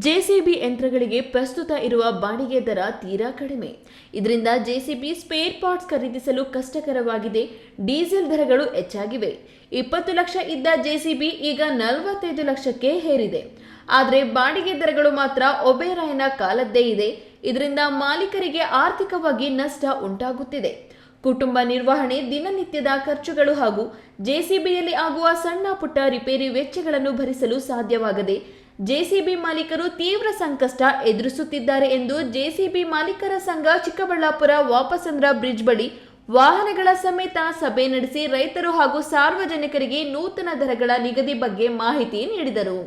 JCB ಯಂತ್ರಗಳಿಗೆ ಪ್ರಸ್ತುತ ಇರುವ ಬಾಡಿಗೆ ದರ ತೀರಾ ಕಡಿಮೆ. ಇದರಿಂದ ಜೆಸಿಬಿ ಸ್ಪೇರ್ ಪಾರ್ಟ್ಸ್ ಖರೀದಿಸಲು ಕಷ್ಟಕರವಾಗಿದೆ. ಡೀಸೆಲ್ ದರಗಳು ಹೆಚ್ಚಾಗಿವೆ. 20 ಲಕ್ಷ ಇದ್ದ ಜೆಸಿಬಿ ಈಗ 45 ಲಕ್ಷಕ್ಕೆ ಏರಿದೆ. ಆದರೆ ಬಾಡಿಗೆ ದರಗಳು ಮಾತ್ರ ಒಬೇರಾಯನ ಕಾಲದ್ದೇ ಇದೆ. ಇದರಿಂದ ಮಾಲೀಕರಿಗೆ ಆರ್ಥಿಕವಾಗಿ ನಷ್ಟ ಉಂಟಾಗುತ್ತಿದೆ. ಕುಟುಂಬ ನಿರ್ವಹಣೆ, ದಿನನಿತ್ಯದ ಖರ್ಚುಗಳು ಹಾಗೂ ಜೆಸಿಬಿಯಲ್ಲಿ ಆಗುವ ಸಣ್ಣ ಪುಟ್ಟ ರಿಪೇರಿ ವೆಚ್ಚಗಳನ್ನು ಭರಿಸಲು ಸಾಧ್ಯವಾಗದೆ ಜೆಸಿಬಿ ಮಾಲೀಕರು ತೀವ್ರ ಸಂಕಷ್ಟ ಎದುರಿಸುತ್ತಿದ್ದಾರೆ ಎಂದು ಜೆಸಿಬಿ ಮಾಲೀಕರ ಸಂಘ ಚಿಕ್ಕಬಳ್ಳಾಪುರ ವಾಪಸಂದ್ರ ಬ್ರಿಡ್ಜ್ ಬಳಿ ವಾಹನಗಳ ಸಮೇತ ಸಭೆ ನಡೆಸಿ ರೈತರು ಹಾಗೂ ಸಾರ್ವಜನಿಕರಿಗೆ ನೂತನ ದರಗಳ ನಿಗದಿ ಬಗ್ಗೆ ಮಾಹಿತಿ ನೀಡಿದರು.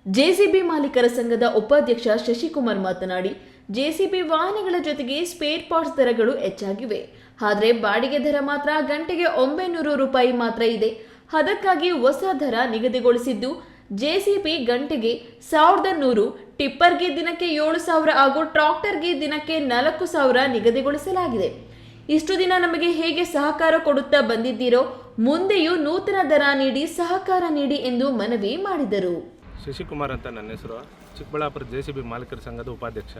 ಜೆಸಿಬಿ ಮಾಲೀಕರ ಸಂಘದ ಉಪಾಧ್ಯಕ್ಷ ಶಶಿಕುಮಾರ್ ಮಾತನಾಡಿ, ಜೆಸಿಬಿ ವಾಹನಗಳ ಜೊತೆಗೆ ಸ್ಪೇರ್ ಪಾರ್ಟ್ಸ್ ದರಗಳು ಹೆಚ್ಚಾಗಿವೆ. ಆದರೆ ಬಾಡಿಗೆ ದರ ಮಾತ್ರ ಗಂಟೆಗೆ 900 ರೂಪಾಯಿ ಮಾತ್ರ ಇದೆ. ಅದಕ್ಕಾಗಿ ಹೊಸ ದರ ನಿಗದಿಗೊಳಿಸಿದ್ದು, ಜೆಸಿಬಿ ಗಂಟೆಗೆ 1100, ಟಿಪ್ಪರ್ಗೆ ದಿನಕ್ಕೆ 7000 ಹಾಗೂ ಟ್ರಾಕ್ಟರ್ಗೆ ದಿನಕ್ಕೆ 4000 ನಿಗದಿಗೊಳಿಸಲಾಗಿದೆ. ಇಷ್ಟು ದಿನ ನಮಗೆ ಹೇಗೆ ಸಹಕಾರ ಕೊಡುತ್ತಾ ಬಂದಿದ್ದೀರೋ ಮುಂದೆಯೂ ನೂತನ ದರ ನೀಡಿ ಸಹಕಾರ ನೀಡಿ ಎಂದು ಮನವಿ ಮಾಡಿದರು. ಶಶಿಕುಮಾರ್ ಅಂತ ನನ್ನ ಹೆಸರು. ಚಿಕ್ಕಬಳ್ಳಾಪುರ ಜೆಸಿಬಿ ಮಾಲೀಕರ ಸಂಘದ ಉಪಾಧ್ಯಕ್ಷ.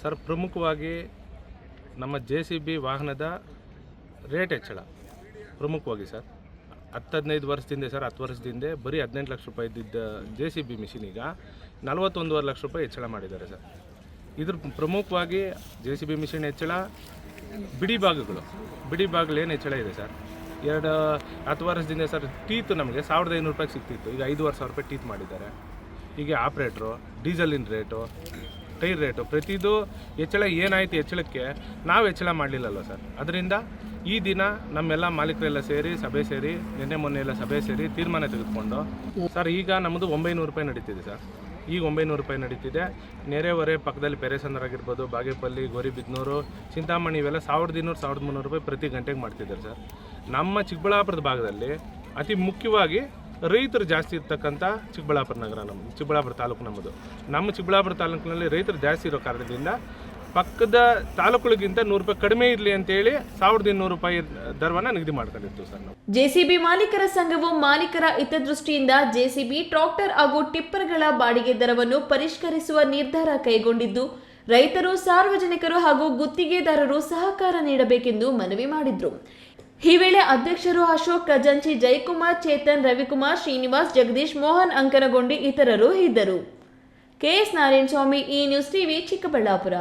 ಸರ್, ಪ್ರಮುಖವಾಗಿ ನಮ್ಮ ಜೆಸಿಬಿ ವಾಹನದ ರೇಟ್ ಹೆಚ್ಚಳ ಪ್ರಮುಖವಾಗಿ ಸರ್ 10-15 ವರ್ಷದಿಂದ ಸರ್ 10 ವರ್ಷದಿಂದ ಬರೀ 18 ಲಕ್ಷ ರೂಪಾಯಿ ಇದ್ದಿದ್ದ ಜೆಸಿಬಿ ಮಿಷಿನ್ ಈಗ 41.5 ಲಕ್ಷ ರೂಪಾಯಿ ಹೆಚ್ಚಳ ಮಾಡಿದ್ದಾರೆ ಸರ್. ಇದ್ರ ಪ್ರಮುಖವಾಗಿ ಜೆಸಿಬಿ ಮಿಷಿನ್ ಹೆಚ್ಚಳ, ಬಿಡಿ ಭಾಗಗಳು ಏನು ಹೆಚ್ಚಳ ಇದೆ ಸರ್. 10 ವರ್ಷದಿಂದ ಸರ್ ಟೀತ್ ನಮಗೆ 1500 ರೂಪಾಯಿಗೆ ಸಿಗ್ತಿತ್ತು, ಈಗ 5,500 ರೂಪಾಯಿ ಟೀತ್ ಮಾಡಿದ್ದಾರೆ. ಹೀಗೆ ಆಪ್ರೇಟ್ರು, ಡೀಸೆಲಿನ ರೇಟು, ಟೈರ್ ರೇಟು ಪ್ರತಿದು ಹೆಚ್ಚಳ ಏನಾಯಿತು, ಹೆಚ್ಚಳಕ್ಕೆ ನಾವು ಹೆಚ್ಚಳ ಮಾಡಲಿಲ್ಲಲ್ಲ ಸರ್. ಅದರಿಂದ ಈ ದಿನ ನಮ್ಮೆಲ್ಲ ಮಾಲೀಕರೆಲ್ಲ ಸಭೆ ಸೇರಿ ನಿನ್ನೆ ಮೊನ್ನೆ ಎಲ್ಲ ಸಭೆ ಸೇರಿ ತೀರ್ಮಾನ ತೆಗೆದುಕೊಂಡು ಸರ್ ಈಗ ನಮ್ಮದು 900 ರೂಪಾಯಿ ನಡೀತಿದೆ ಸರ್. ಈಗ 900 ರೂಪಾಯಿ ನಡೀತಿದೆ. ನೆರೆಹೊರೆ ಪಕ್ಕದಲ್ಲಿ ಪೆರೇಸಂದ್ರಾಗಿರ್ಬೋದು, ಬಾಗೇಪಲ್ಲಿ, ಗೋರಿಬಿದನೂರು, ಚಿಂತಾಮಣಿ ಇವೆಲ್ಲ 1200-1300 ರೂಪಾಯಿ ಪ್ರತಿ ಗಂಟೆಗೆ ಮಾಡ್ತಿದ್ದಾರೆ ಸರ್. ನಮ್ಮ ಚಿಕ್ಕಬಳ್ಳಾಪುರದ ಭಾಗದಲ್ಲಿ ಅತಿ ಮುಖ್ಯವಾಗಿ ರೈತರು ಜಾಸ್ತಿ ಇರ್ತಕ್ಕಂಥ ಚಿಕ್ಕಬಳ್ಳಾಪುರ ನಗರ, ಚಿಕ್ಕಬಳ್ಳಾಪುರ ತಾಲೂಕು ನಮ್ಮದು. ನಮ್ಮ ಚಿಕ್ಕಬಳ್ಳಾಪುರ ತಾಲೂಕಿನಲ್ಲಿ ರೈತರು ಜಾಸ್ತಿ ಇರೋ ಕಾರಣದಿಂದ ಪಕ್ಕದ ತಾಲೂಕುಗಳಿಗಿಂತ 100 ರೂಪಾಯಿ ಕಡಿಮೆ ಇರಲಿ ಅಂತೇಳಿ 1200 ರೂಪಾಯಿ ದರವನ್ನು ನಿಗದಿ ಮಾಡ್ಕೊಂಡಿರ್ತೀವಿ ಸರ್ ನಾವು. ಜೆಸಿಬಿ ಮಾಲೀಕರ ಸಂಘವು ಮಾಲೀಕರ ಹಿತದೃಷ್ಟಿಯಿಂದ ಜೆಸಿಬಿ, ಟ್ರಾಕ್ಟರ್ ಹಾಗೂ ಟಿಪ್ಪರ್ಗಳ ಬಾಡಿಗೆ ದರವನ್ನು ಪರಿಷ್ಕರಿಸುವ ನಿರ್ಧಾರ ಕೈಗೊಂಡಿದ್ದು, ರೈತರು, ಸಾರ್ವಜನಿಕರು ಹಾಗೂ ಗುತ್ತಿಗೆದಾರರು ಸಹಕಾರ ನೀಡಬೇಕೆಂದು ಮನವಿ ಮಾಡಿದ್ರು. ಈ ವೇಳೆ ಅಧ್ಯಕ್ಷರು ಅಶೋಕ್ ಖಜಾಂಚಿ, ಜಯಕುಮಾರ್, ಚೇತನ್, ರವಿಕುಮಾರ್, ಶ್ರೀನಿವಾಸ್, ಜಗದೀಶ್, ಮೋಹನ್ ಅಂಕನಗೊಂಡಿ ಇತರರು ಇದ್ದರು. ಕೆಎಸ್ ನಾರಾಯಣ ಸ್ವಾಮಿ, ಈ ನ್ಯೂಸ್ ಟಿವಿ, ಚಿಕ್ಕಬಳ್ಳಾಪುರ.